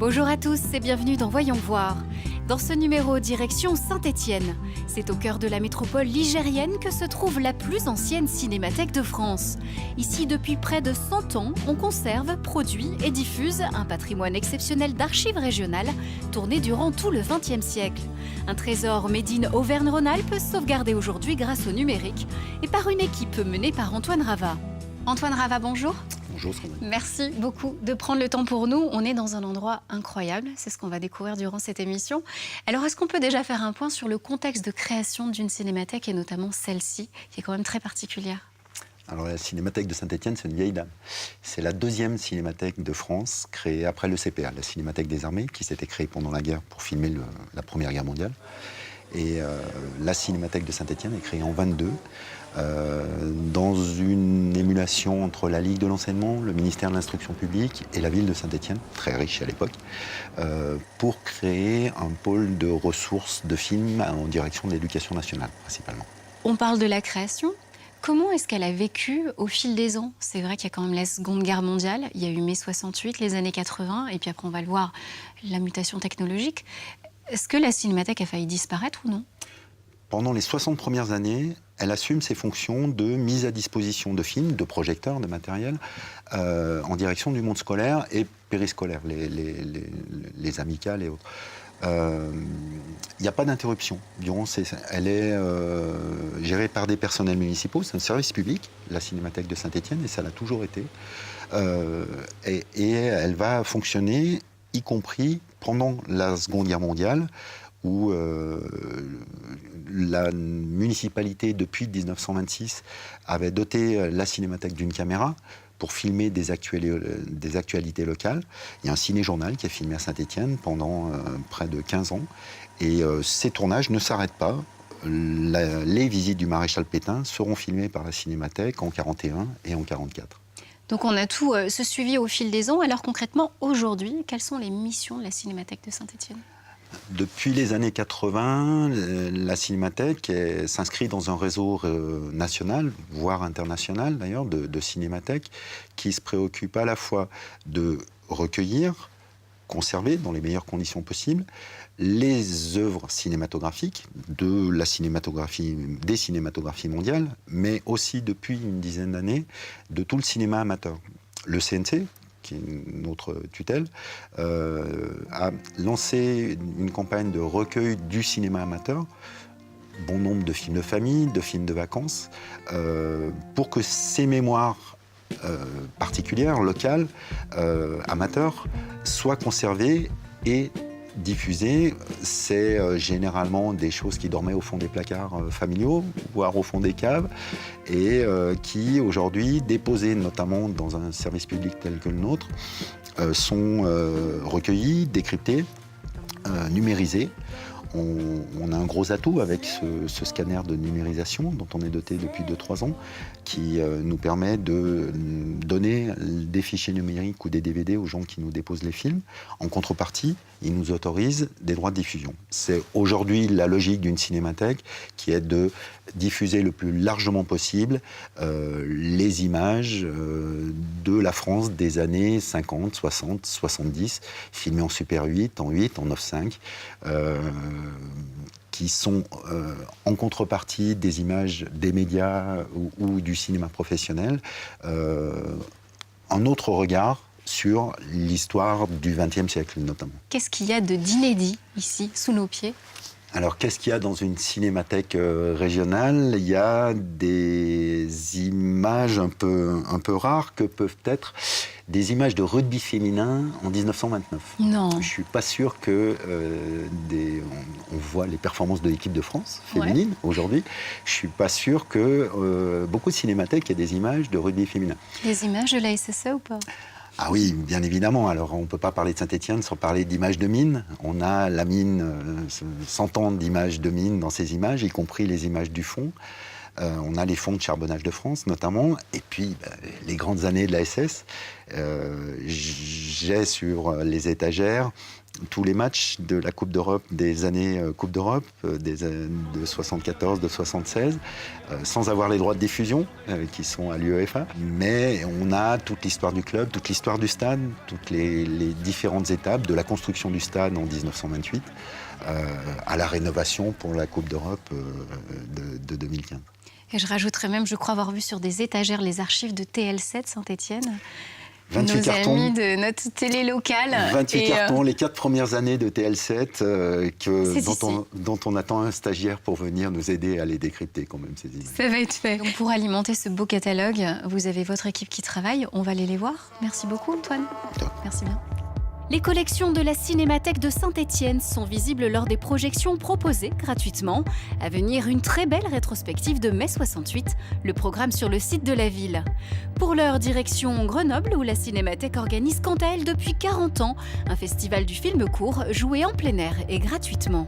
Bonjour à tous et bienvenue dans Voyons voir. Dans ce numéro, direction Saint-Étienne. C'est au cœur de la métropole ligérienne que se trouve la plus ancienne cinémathèque de France. Ici, depuis près de 100 ans, on conserve, produit et diffuse un patrimoine exceptionnel d'archives régionales tourné durant tout le XXe siècle. Un trésor made in Auvergne-Rhône-Alpes sauvegardé aujourd'hui grâce au numérique et par une équipe menée par Antoine Rava. Antoine Rava, bonjour. Bonjour Sandrine. Merci beaucoup de prendre le temps pour nous. On est dans un endroit incroyable, c'est ce qu'on va découvrir durant cette émission. Alors, est-ce qu'on peut déjà faire un point sur le contexte de création d'une cinémathèque et notamment celle-ci, qui est quand même très particulière? Alors la cinémathèque de Saint-Étienne, c'est une vieille dame. C'est la deuxième cinémathèque de France créée après le CPA, la Cinémathèque des Armées, qui s'était créée pendant la guerre pour filmer la Première Guerre mondiale. Et la Cinémathèque de Saint-Étienne est créée en 1922 dans une émulation entre la Ligue de l'enseignement, le ministère de l'Instruction publique et la ville de Saint-Étienne, très riche à l'époque, pour créer un pôle de ressources de films en direction de l'éducation nationale, principalement. On parle de la création. Comment est-ce qu'elle a vécu au fil des ans? C'est vrai qu'il y a quand même la Seconde Guerre mondiale, il y a eu mai 68, les années 80, et puis après on va le voir, la mutation technologique. Est-ce que la cinémathèque a failli disparaître ou non? Pendant les 60 premières années, elle assume ses fonctions de mise à disposition de films, de projecteurs, de matériel, en direction du monde scolaire et périscolaire, les amicales et autres. Il n'y a pas d'interruption. Elle est gérée par des personnels municipaux, c'est un service public, la Cinémathèque de Saint-Étienne, et ça l'a toujours été. Et elle va fonctionner, y compris pendant la Seconde Guerre mondiale, où la municipalité, depuis 1926, avait doté la Cinémathèque d'une caméra pour filmer des actualités locales. Il y a un ciné-journal qui est filmé à Saint-Étienne pendant près de 15 ans. Et ces tournages ne s'arrêtent pas. Les visites du maréchal Pétain seront filmées par la Cinémathèque en 1941 et en 1944. Donc on a tout ce suivi au fil des ans. Alors concrètement, aujourd'hui, quelles sont les missions de la Cinémathèque de Saint-Étienne? Depuis les années 80, la Cinémathèque s'inscrit dans un réseau national, voire international d'ailleurs, de cinémathèques qui se préoccupe à la fois de recueillir, conserver dans les meilleures conditions possibles les œuvres cinématographiques des cinématographies mondiales, mais aussi depuis une dizaine d'années de tout le cinéma amateur. Le CNC, qui est notre tutelle, a lancé une campagne de recueil du cinéma amateur, bon nombre de films de famille, de films de vacances, pour que ces mémoires particulières, locales, amateurs, soient conservées et diffusées. C'est généralement des choses qui dormaient au fond des placards familiaux, voire au fond des caves, et qui aujourd'hui, déposées notamment dans un service public tel que le nôtre, sont recueillies, décryptées, numérisées. On a un gros atout avec ce scanner de numérisation dont on est doté depuis 2-3 ans, qui nous permet de donner des fichiers numériques ou des DVD aux gens qui nous déposent les films. En contrepartie, ils nous autorisent des droits de diffusion. C'est aujourd'hui la logique d'une cinémathèque qui est de diffuser le plus largement possible les images de la France des années 50, 60, 70, filmées en Super 8, en 8, en 9.5, qui sont en contrepartie des images des médias ou du cinéma professionnel, un autre regard sur l'histoire du XXe siècle notamment. Qu'est-ce qu'il y a d'inédit ici, sous nos pieds? Alors, qu'est-ce qu'il y a dans une cinémathèque régionale? Il y a des images un peu rares que peuvent être des images de rugby féminin en 1929. Non. Je ne suis pas sûr que on voit les performances de l'équipe de France féminine aujourd'hui. Je ne suis pas sûr que beaucoup de cinémathèques aient des images de rugby féminin. Des images de la SSE ou pas? Ah oui, bien évidemment. Alors, on ne peut pas parler de Saint-Étienne sans parler d'images de mine. On a la mine, 100 ans d'images de mine dans ces images, y compris les images du fond. On a les fonds de charbonnage de France, notamment, et puis les grandes années de la SS. J'ai sur les étagères tous les matchs de la Coupe d'Europe, des années Coupe d'Europe, de 74, de 76, sans avoir les droits de diffusion qui sont à l'UEFA. Mais on a toute l'histoire du club, toute l'histoire du stade, toutes les différentes étapes, de la construction du stade en 1928 à la rénovation pour la Coupe d'Europe de 2015. Et je rajouterais même, je crois avoir vu sur des étagères les archives de TL7 Saint-Étienne. 28 nos cartons, amis de notre télé locale. 28 cartons, les 4 premières années de TL7 dont on attend un stagiaire pour venir nous aider à les décrypter quand même, ces images. Ça va être fait. Donc pour alimenter ce beau catalogue, vous avez votre équipe qui travaille. On va aller les voir. Merci beaucoup, Antoine. Merci bien. Les collections de la Cinémathèque de Saint-Étienne sont visibles lors des projections proposées gratuitement. À venir, une très belle rétrospective de mai 68, le programme sur le site de la ville. Pour l'heure, direction Grenoble, où la Cinémathèque organise quant à elle depuis 40 ans un festival du film court joué en plein air et gratuitement.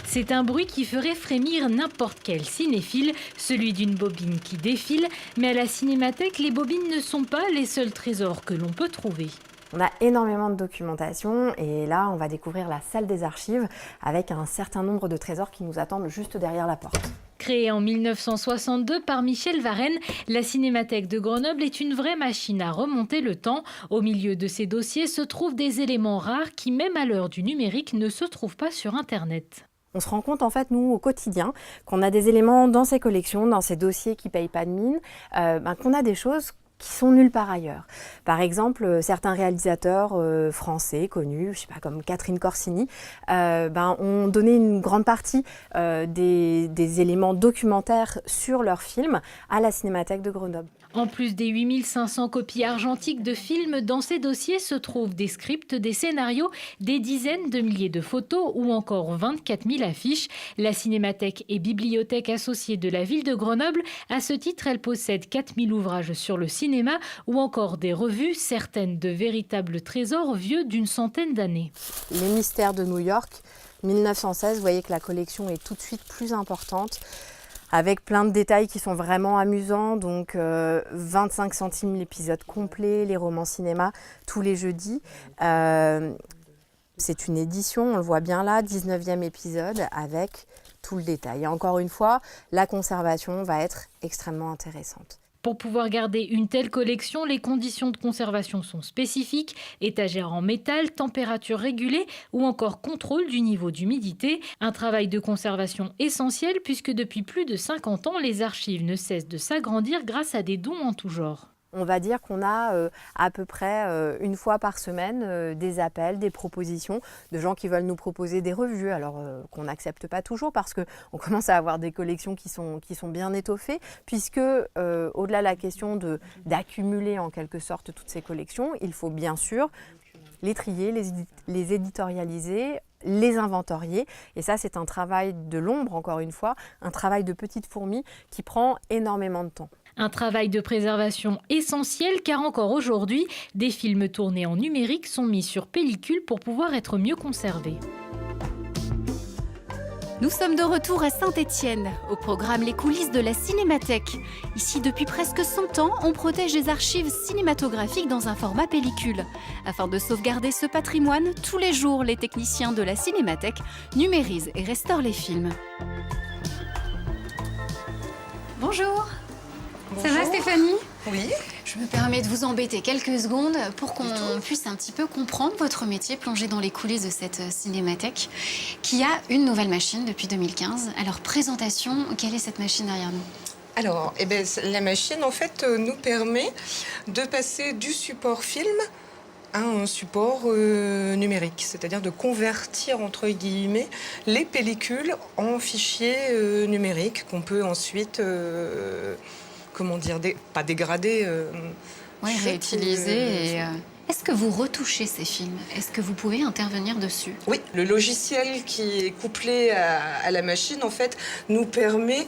C'est un bruit qui ferait frémir n'importe quel cinéphile, celui d'une bobine qui défile. Mais à la Cinémathèque, les bobines ne sont pas les seuls trésors que l'on peut trouver. On a énormément de documentation et là, on va découvrir la salle des archives avec un certain nombre de trésors qui nous attendent juste derrière la porte. Créée en 1962 par Michel Varenne, la Cinémathèque de Grenoble est une vraie machine à remonter le temps. Au milieu de ces dossiers se trouvent des éléments rares qui, même à l'heure du numérique, ne se trouvent pas sur Internet. On se rend compte, en fait, nous, au quotidien, qu'on a des éléments dans ces collections, dans ces dossiers qui ne payent pas de mine, qu'on a des choses qui sont nulle part ailleurs. Par exemple, certains réalisateurs français connus, je sais pas, comme Catherine Corsini, ont donné une grande partie des éléments documentaires sur leurs films à la Cinémathèque de Grenoble. En plus des 8500 copies argentiques de films, dans ces dossiers se trouvent des scripts, des scénarios, des dizaines de milliers de photos ou encore 24 000 affiches. La Cinémathèque est bibliothèque associée de la ville de Grenoble. À ce titre, elle possède 4000 ouvrages sur le cinéma ou encore des revues, certaines de véritables trésors vieux d'une centaine d'années. Les mystères de New York, 1916, vous voyez que la collection est tout de suite plus importante, avec plein de détails qui sont vraiment amusants, donc 25 centimes l'épisode complet, les romans cinéma tous les jeudis. C'est une édition, on le voit bien là, 19e épisode avec tout le détail. Et encore une fois, la conservation va être extrêmement intéressante. Pour pouvoir garder une telle collection, les conditions de conservation sont spécifiques, étagères en métal, température régulée ou encore contrôle du niveau d'humidité. Un travail de conservation essentiel puisque depuis plus de 50 ans, les archives ne cessent de s'agrandir grâce à des dons en tout genre. On va dire qu'on a à peu près une fois par semaine des appels, des propositions de gens qui veulent nous proposer des revues, alors qu'on n'accepte pas toujours parce qu'on commence à avoir des collections qui sont bien étoffées, puisque au-delà de la question d'accumuler en quelque sorte toutes ces collections, il faut bien sûr les trier, les éditorialiser, les inventorier. Et ça, c'est un travail de l'ombre, encore une fois, un travail de petite fourmi qui prend énormément de temps. Un travail de préservation essentiel car encore aujourd'hui, des films tournés en numérique sont mis sur pellicule pour pouvoir être mieux conservés. Nous sommes de retour à Saint-Étienne, au programme Les coulisses de la Cinémathèque. Ici, depuis presque 100 ans, on protège les archives cinématographiques dans un format pellicule. Afin de sauvegarder ce patrimoine, tous les jours, les techniciens de la Cinémathèque numérisent et restaurent les films. Bonjour. Bonjour. Ça va Stéphanie ? Oui. Je me permets de vous embêter quelques secondes pour qu'on puisse un petit peu comprendre votre métier, plonger dans les coulisses de cette cinémathèque qui a une nouvelle machine depuis 2015. Alors, présentation, quelle est cette machine derrière nous ? Alors, la machine, en fait, nous permet de passer du support film à un support numérique, c'est-à-dire de convertir, entre guillemets, les pellicules en fichiers numériques qu'on peut ensuite... pas dégrader, réutiliser Est-ce que vous retouchez ces films? Est-ce que vous pouvez intervenir dessus? Oui, le logiciel qui est couplé à la machine, en fait, nous permet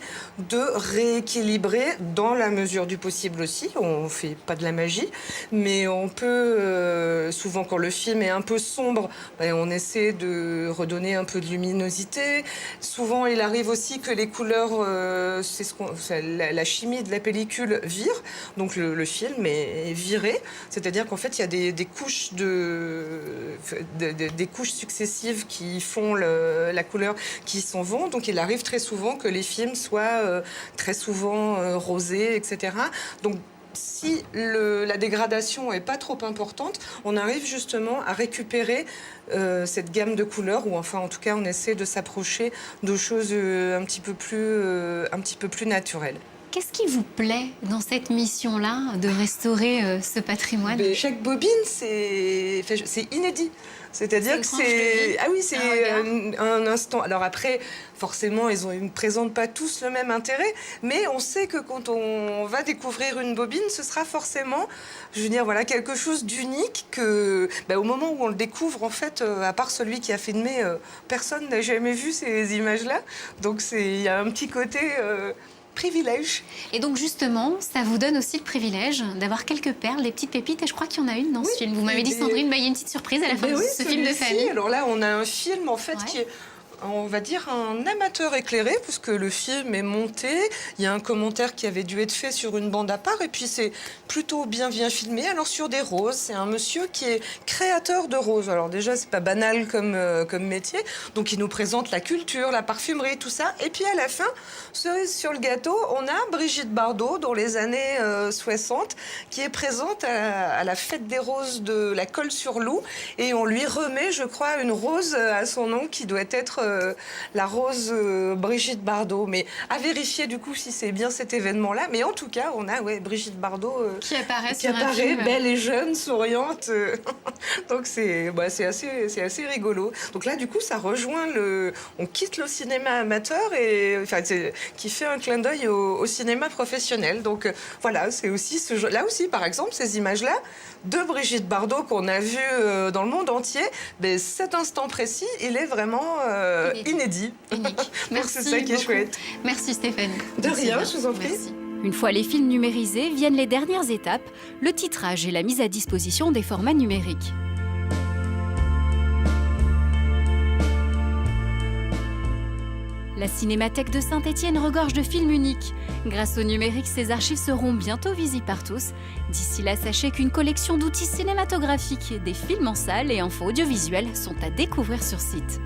de rééquilibrer dans la mesure du possible aussi. On ne fait pas de la magie, mais on peut, souvent quand le film est un peu sombre, on essaie de redonner un peu de luminosité. Souvent, il arrive aussi que les couleurs, la chimie de la pellicule vire, donc le film est viré. C'est-à-dire qu'en fait, il y a des couches des couches successives qui font la couleur qui s'en vont. Donc il arrive très souvent que les films soient très souvent rosés, etc. Donc si la dégradation n'est pas trop importante, on arrive justement à récupérer cette gamme de couleurs, ou enfin en tout cas on essaie de s'approcher de choses un petit peu plus naturelles. Qu'est-ce qui vous plaît dans cette mission-là de restaurer ce patrimoine? Chaque bobine, c'est inédit. C'est-à-dire que c'est... Ah oui, c'est un instant. Alors après, forcément, ils ne présentent pas tous le même intérêt, mais on sait que quand on va découvrir une bobine, ce sera forcément, je veux dire, voilà, quelque chose d'unique que, au moment où on le découvre, en fait, à part celui qui a filmé, personne n'a jamais vu ces images-là. Donc il y a un petit côté... privilège. Et donc justement, ça vous donne aussi le privilège d'avoir quelques perles, des petites pépites, et je crois qu'il y en a une dans ce film. Vous m'avez dit, Sandrine, il y a une petite surprise à la fin de ce film de famille. Alors là, on a un film en fait qui est, on va dire, un amateur éclairé, puisque le film est monté. Il y a un commentaire qui avait dû être fait sur une bande à part, et puis c'est plutôt bien filmé. Alors sur des roses, c'est un monsieur qui est créateur de roses. Alors déjà, c'est pas banal comme métier, donc il nous présente la culture, la parfumerie, tout ça. Et puis à la fin, cerise sur le gâteau, on a Brigitte Bardot, dans les années 60, qui est présente à la fête des roses de la Colle-sur-Loup, et on lui remet, je crois, une rose à son nom qui doit être la rose Brigitte Bardot. Mais à vérifier du coup si c'est bien cet événement-là. Mais en tout cas, on a Brigitte Bardot qui apparaît belle et jeune, souriante. Donc c'est assez rigolo. Donc là, du coup, ça rejoint on quitte le cinéma amateur et qui fait un clin d'œil au cinéma professionnel. Donc voilà, c'est aussi là aussi, par exemple, ces images-là de Brigitte Bardot qu'on a vues dans le monde entier, cet instant précis, il est vraiment inédit. Unique. Merci. C'est ça qui est chouette. Merci Stéphanie. De rien, je vous en prie. Merci. Une fois les films numérisés, viennent les dernières étapes, le titrage et la mise à disposition des formats numériques. La Cinémathèque de Saint-Étienne regorge de films uniques. Grâce au numérique, ces archives seront bientôt visibles par tous. D'ici là, sachez qu'une collection d'outils cinématographiques, des films en salle et infos audiovisuelles sont à découvrir sur site.